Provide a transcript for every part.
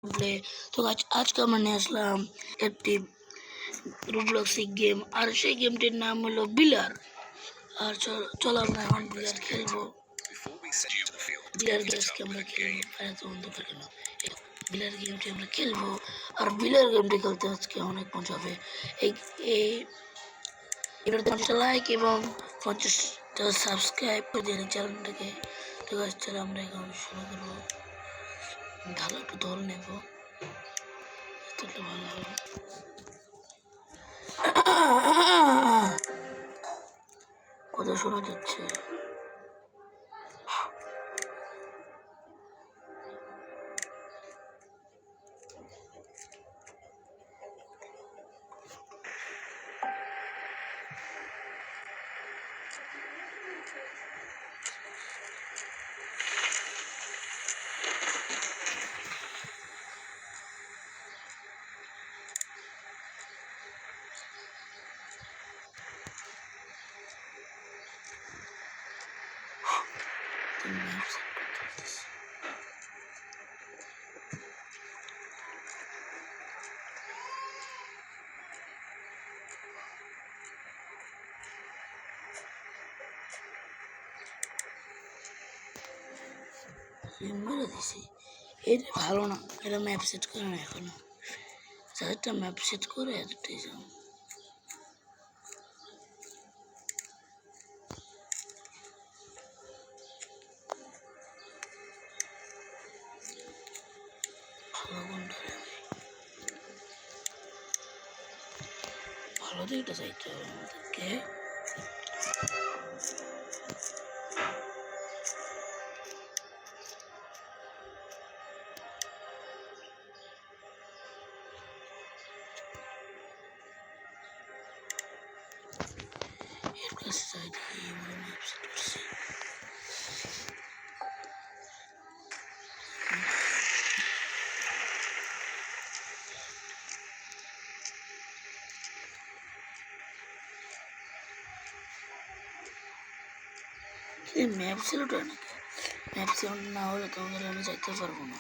Play. তো আজকে আমরা নিয়ে আসলাম একটি রোবলক্সি গেম, আর সেই গেমটির নাম হলো বিলার। আর চলো আমরা এখন বিলার খেলবো। বিলার গেমসকে আমরা খেলবো, এত অন্ধকার কেন? বিলার গেমটি আমরা খেলবো, আর বিলার গেমটি খেলতে আজকে অনেক মজা হবে। এবার 50টা লাইক এবং 50টা সাবস্ক্রাইব করে দিন চ্যানেলটাকে। তো চলো আমরা এখন শুরু করবো। ভালো একটু দল নেবো, তাহলে ভালো হবে। কথা শোনা যাচ্ছে? মেরে দিছি। এটা ভালো না, এটা ম্যাপ সেট করে না এখনো। যাদেরটা ম্যাপ সেট করে এতটাই যাও। ভালো কোনটা? ভালো দিকটা চাইতে হবে আমাদেরকে। এর কাছে চাইতে আমরা ম্যাপ সেট করছি। ম্যাপ সেট নাকি? ম্যাপ সেট না হলে তোমাদের আমি যাইতে পারবো না।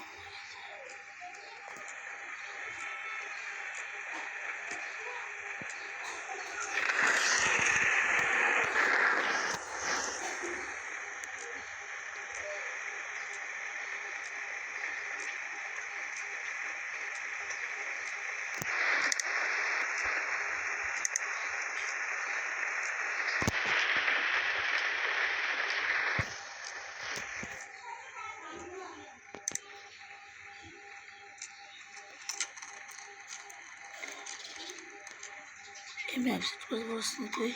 ম্যাপ সেট করতে পারছি না তুই?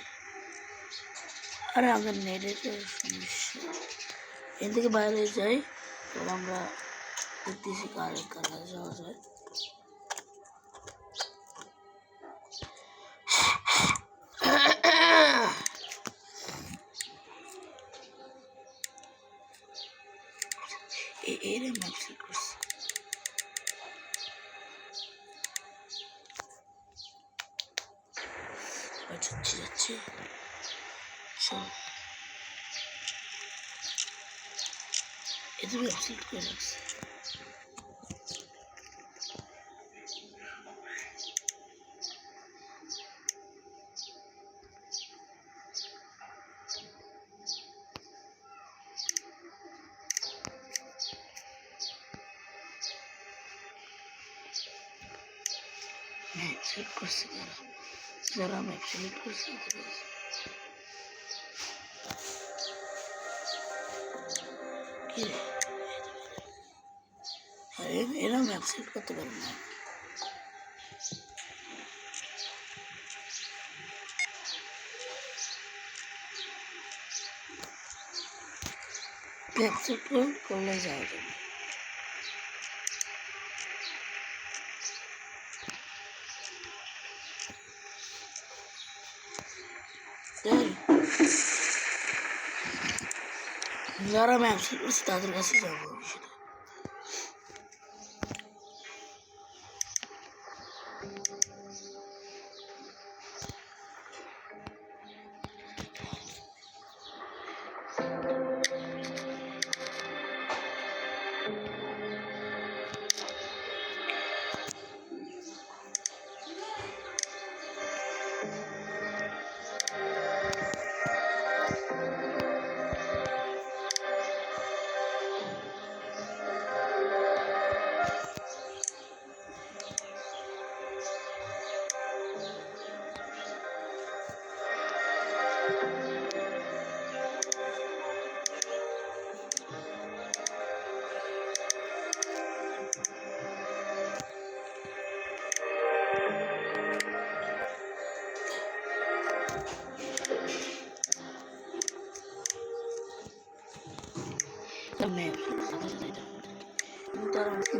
আরে আমাদের নেটের সমস্যা। এর থেকে বাইরে যাই, তাহলে আমরা দেখতেছি কার কাছে যাওয়া যায়। এর ম্যাপ সেট করছি। যাচ্ছি চল। এটা ম্যাপ সেট করে রাখছি। ম্যাপ সেট করছি যারা ম্যাপ সিলেক্ট করছি এরা ম্যাপ সেট করতে পারবো না। ম্যাপ সেট করলে যাওয়া যাবে। যারা ম্যাপ সেট করছে তাদের কাছে যাবো সেটা।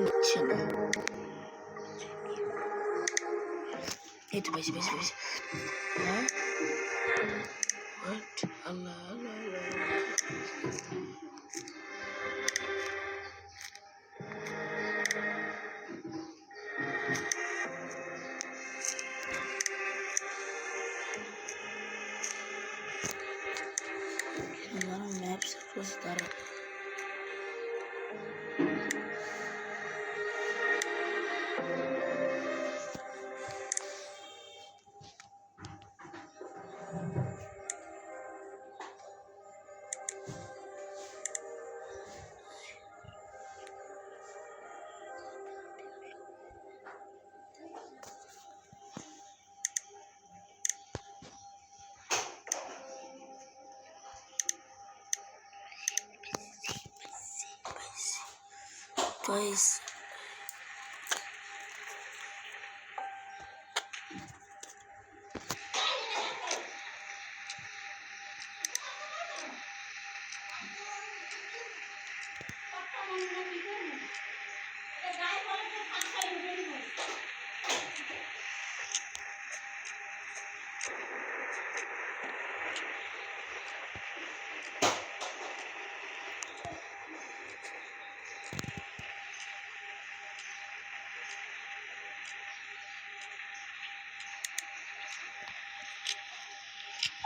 দিচ্ছে না। এই তো পাইছি পাইছি পাইছি। হ্যাঁ আল্লাহ আল্লাহ ম্যাপস তারা guys.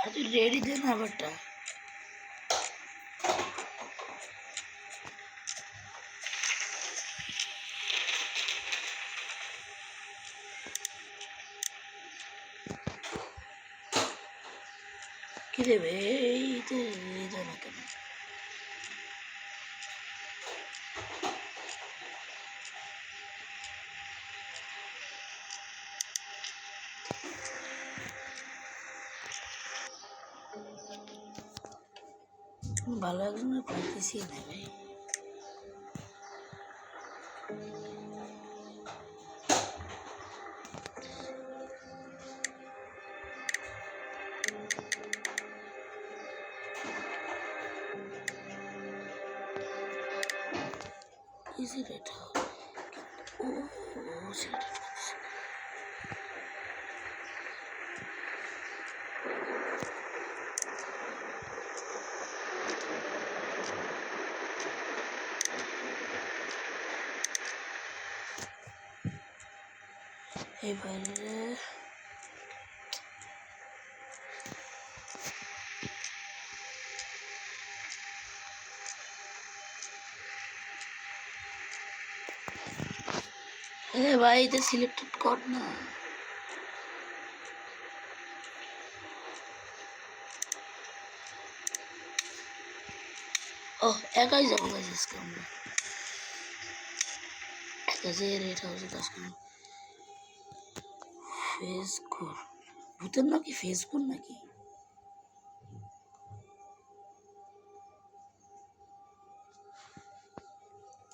అది రెడీదే నా బట్ట কিদেবে এইতে এইতে না কেন ভালো একজনের পাইতেছি না ভাই Is it it? Oh, shit. এবারে ভাই এটা সিলেক্টেড কর না ও একাই যাবো গাইস আজকে আমরা একা যে রেড হাউসে কাজ করবো ফেসকুর ভূতের নাকি ফেসকুর নাকি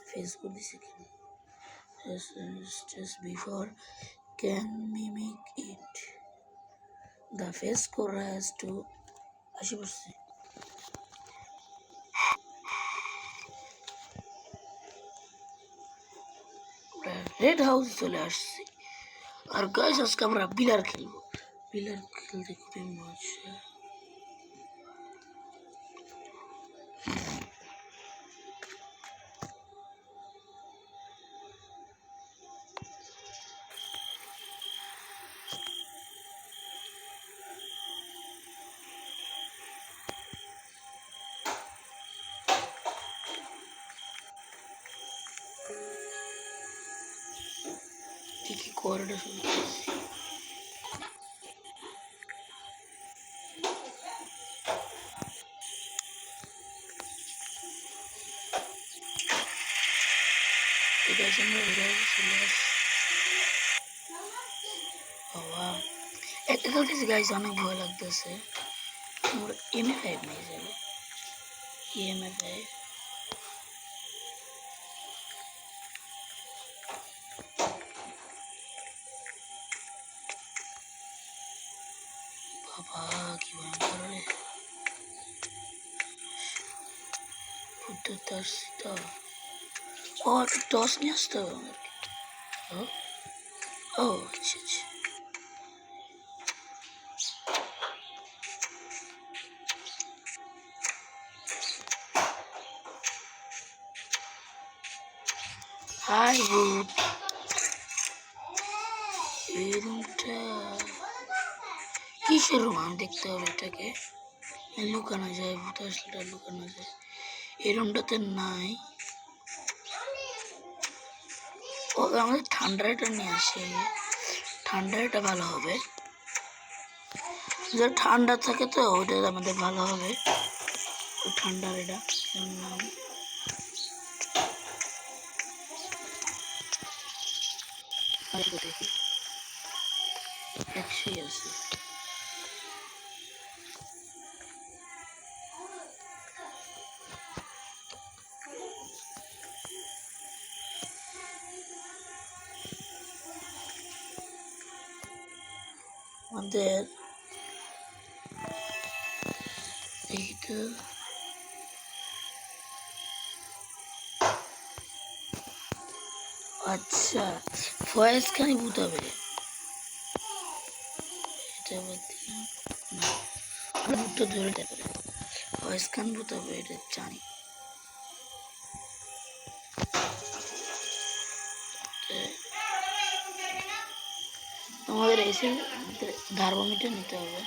ফেসকুর দিছে কেন just before can mimic it the face score has to 80% red house চলে আসছে আর গাইস আজকে আমরা বিলার খেলবো বিলার খেলতে খুবই মজা কি কি করাটা শুরু করছি এটা আমরা রেড হাউসে চলে আসছি বাবা এত কিছু গাইস অনেক ভয় লাগতেছে আমরা এমএ5 নিয়ে যাবো এমএ5 বাবা কি ভয়ঙ্কর রে ভূত আসছি তো ও একটা টস নিয়ে আসতে হবে আমাদেরকে। ও ও আচ্ছা আচ্ছা। হাই ভূত, এই রুমটা কিসের রুম? আমি দেখতে হবে এটাকে। লুকানো যায়, ভূত আসলে লুকানো যায়। এই রুমটাতে নাই। ও আমাদের ঠান্ডাটা নিয়ে আসে, ঠান্ডাটা ভালো হবে। যে ঠান্ডা থাকে তো ওটা আমাদের ভালো হবে। ওই ঠান্ডার এটা নাম দেখি 100 আছে। আমাদের এইটা আচ্ছা ফয়েজ খানি ভূত হবে। এটা বাদ দিলাম না, আমরা ভূতটা ধরে দেখে ফয়েজ খান ভূত হবে এটা জানি। আমাদের এসে থার্মোমিটার নিতে হবে।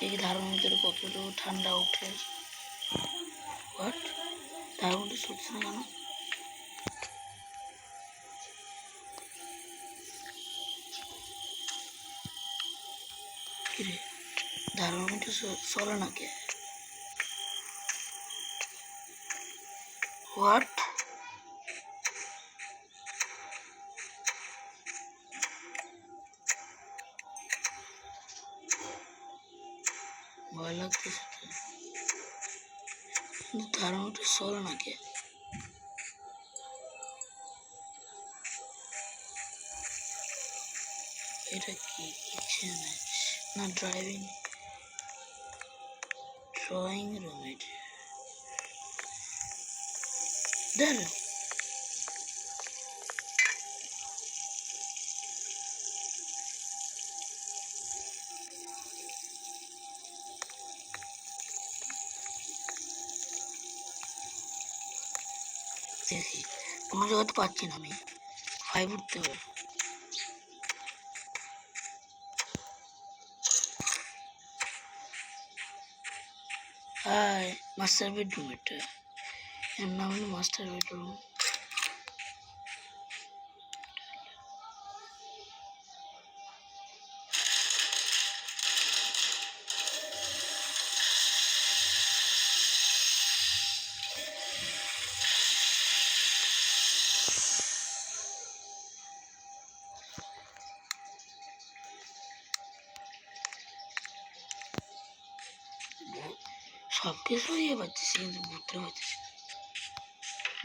এই থার্মোমিটারে কতটুকু ঠান্ডা ওঠে। হোয়াট, থার্মোমিটার চলছে না কেন? কিরে থার্মোমিটার চলে না কে? হোয়াট, ভয় লাগতেছে তো, কিন্তু থার্মোমিটার চলে না কে? এটা কি কিচেন না ড্রাইভিং ড্রয়িং রুম? এটা দাঁড়া, দেখি কোনো জায়গা তো পাচ্ছি না আমি। 5 উঠতে হবে। Hi, master bedroom. এটা এর নাম হলো মাস্টার বেডরুম। সব কিছু ইয়ে পাচ্ছিস কিন্তু ভূতটা পাচ্ছিস।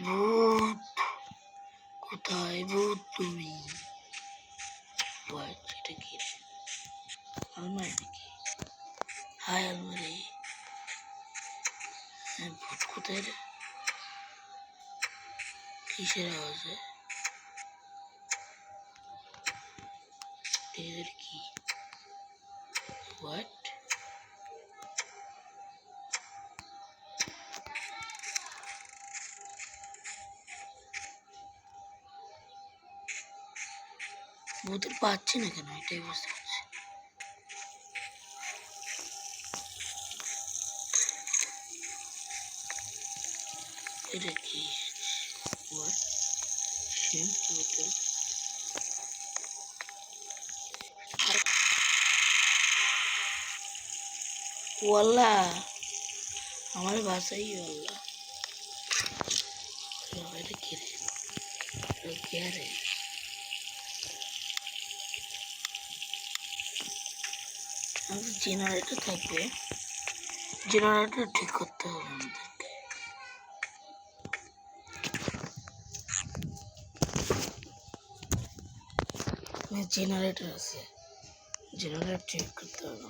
ভূত কোথায়? ভূত তুমি? এটা কি আলমারি নাকি? হাই আলমারি। ভূত কোথায় রে? কিসের আওয়াজে? এদের কি? হোয়াট, ভূতের পাচ্ছি না কেন এটাই বুঝতে পারছি। এটা কি? হোয়াট, শ্যাম্পু বোতল। ওয়াল্লা আমার বাসাই ওয়াল্লা। এটা কি রে? কে রে? জেনারেটর থাকবে, জেনারেটর ঠিক করতে হবে আমাদেরকে। জেনারেটর আছে, জেনারেটর ঠিক করতে হবে।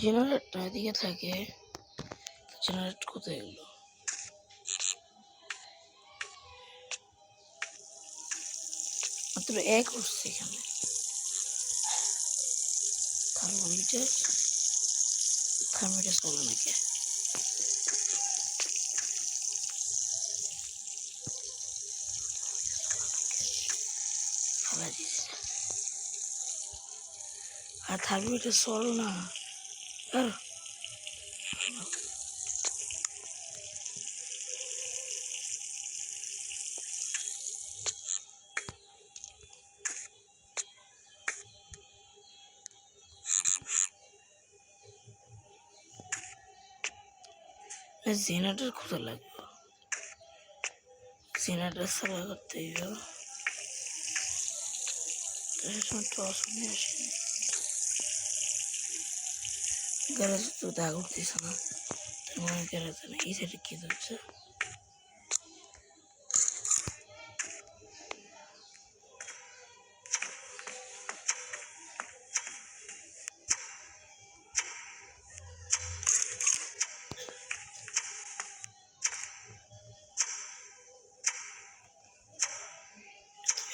জেনারেটর এদিকে থাকে, জেনারেটর কোথায় গেল? মাত্র এক উঠছে এখানে থার্মোমিটার থার্মোমিটার চলে নাকি ফেলা দিচ্ছে আর থার্মোমিটার চল না আর জেনারেটর কোথায় লাগবে জেনারেটর সারা করতে টর্চ নিয়ে আসেনি গ্যারেজ তো দাগ উঠতেছে না গ্যারেজ না এই সাইডে কি ধরছে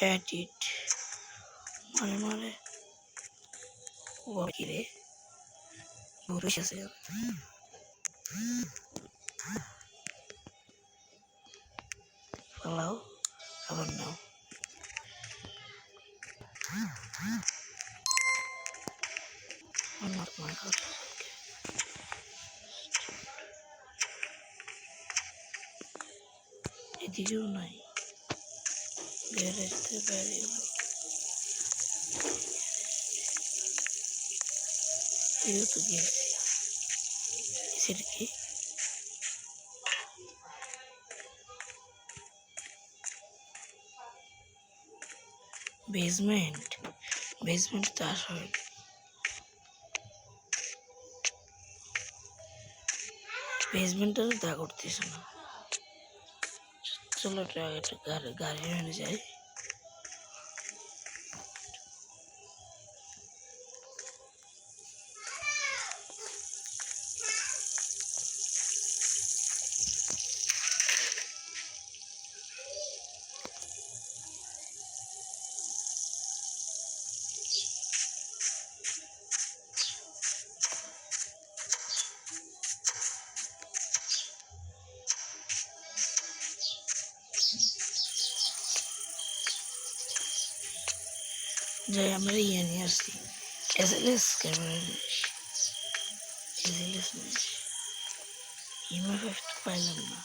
edit মানে ও কি রে ভুল এসেছে ফেলাও আবার নাও এদিকেও নাই গ্যারেজতে বাইরে এও তো গিয়েছে সেটা কি বেসমেন্ট তো আসলে বেসমেন্টে তো দাগ উঠতেছে না চলো একটু গাড়ি নিয়ে যাই যাই আমরা ইয়ে নিয়ে আসছি এসএলএস ক্যামেরা এসএলএস নিয়ে ইএমএফ তো পাইলাম না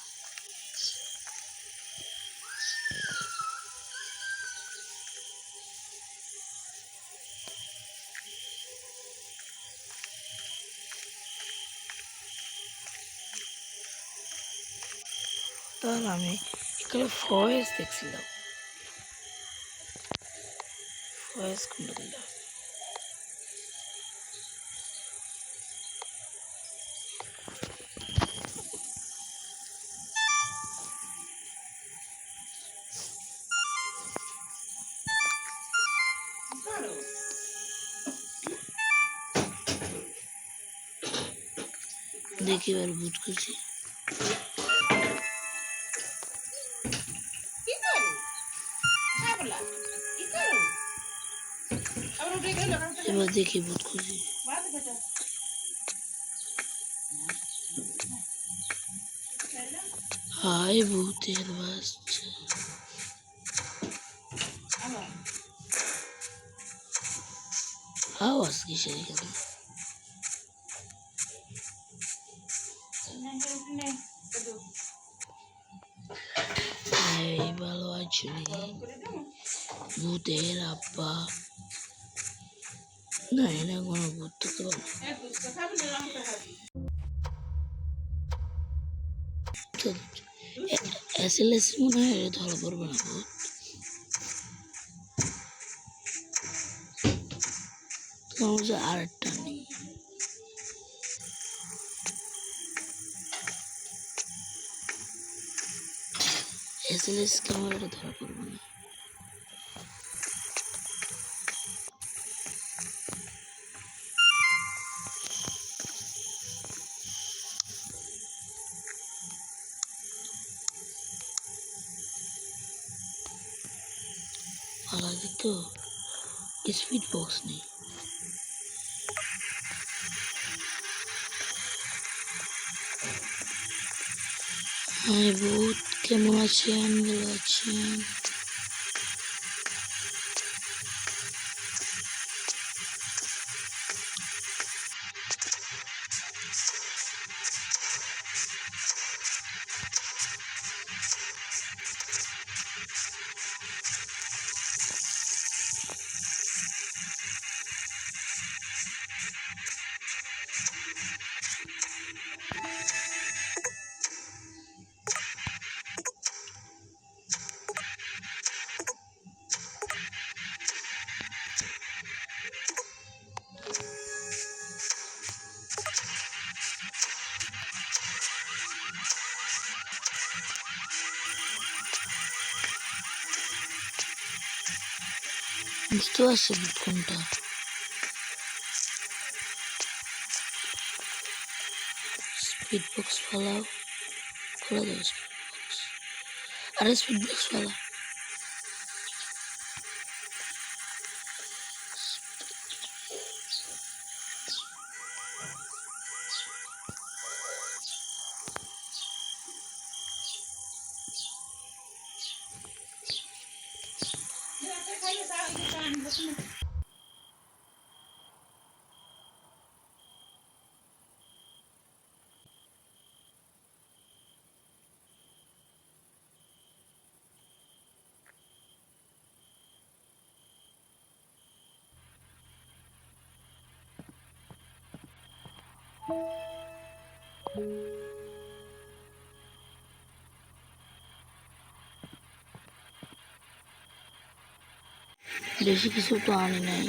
তাহলে আমি এখানে ফয়েস দেখছিলাম ফয়েস কোনটা দিলাম দেখি এবার বুট করছি এবার দেখি বুট করছি হাই ভূতের বাচ্চা আওয়াজ কিসের এখানে এই ভালো আছো ভূতের আব্বা না এনে কোনো ভূত তো এসএলএস মনে হয় ধরা পড়বে না ভূত তোমার আর একটা নেই এসএলএস ক্যামেরাটা ধরা পড়বে না আলাদা তো স্পিড বক্স নেই। হ্যাঁ বহুত কেমন আছেন? ভালো আছেন? বুঝতে পারছেন কোনটা? স্পিড বক্স ফেলাও, খোলা যাবে স্পিড বক্স। আরে স্পিড বক্স ফেলা। বেশি কিছু তো আনি নাই।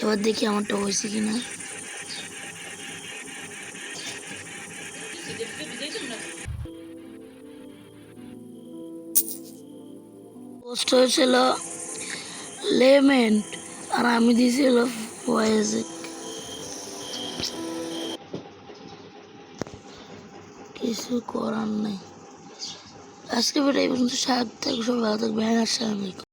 এবার দেখি আমারটা হয়েছে কিনা। পোস্ট হয়েছিল লেমেন্ট আর আমি দিয়েছিল ভয়েসিক। কিছু করার নাই। আজকে ভিডিও এই পর্যন্ত। সাথে থাকবে, সবাই ভালো থাকবে। হ্যাঁ, আসসালামু আলাইকুম।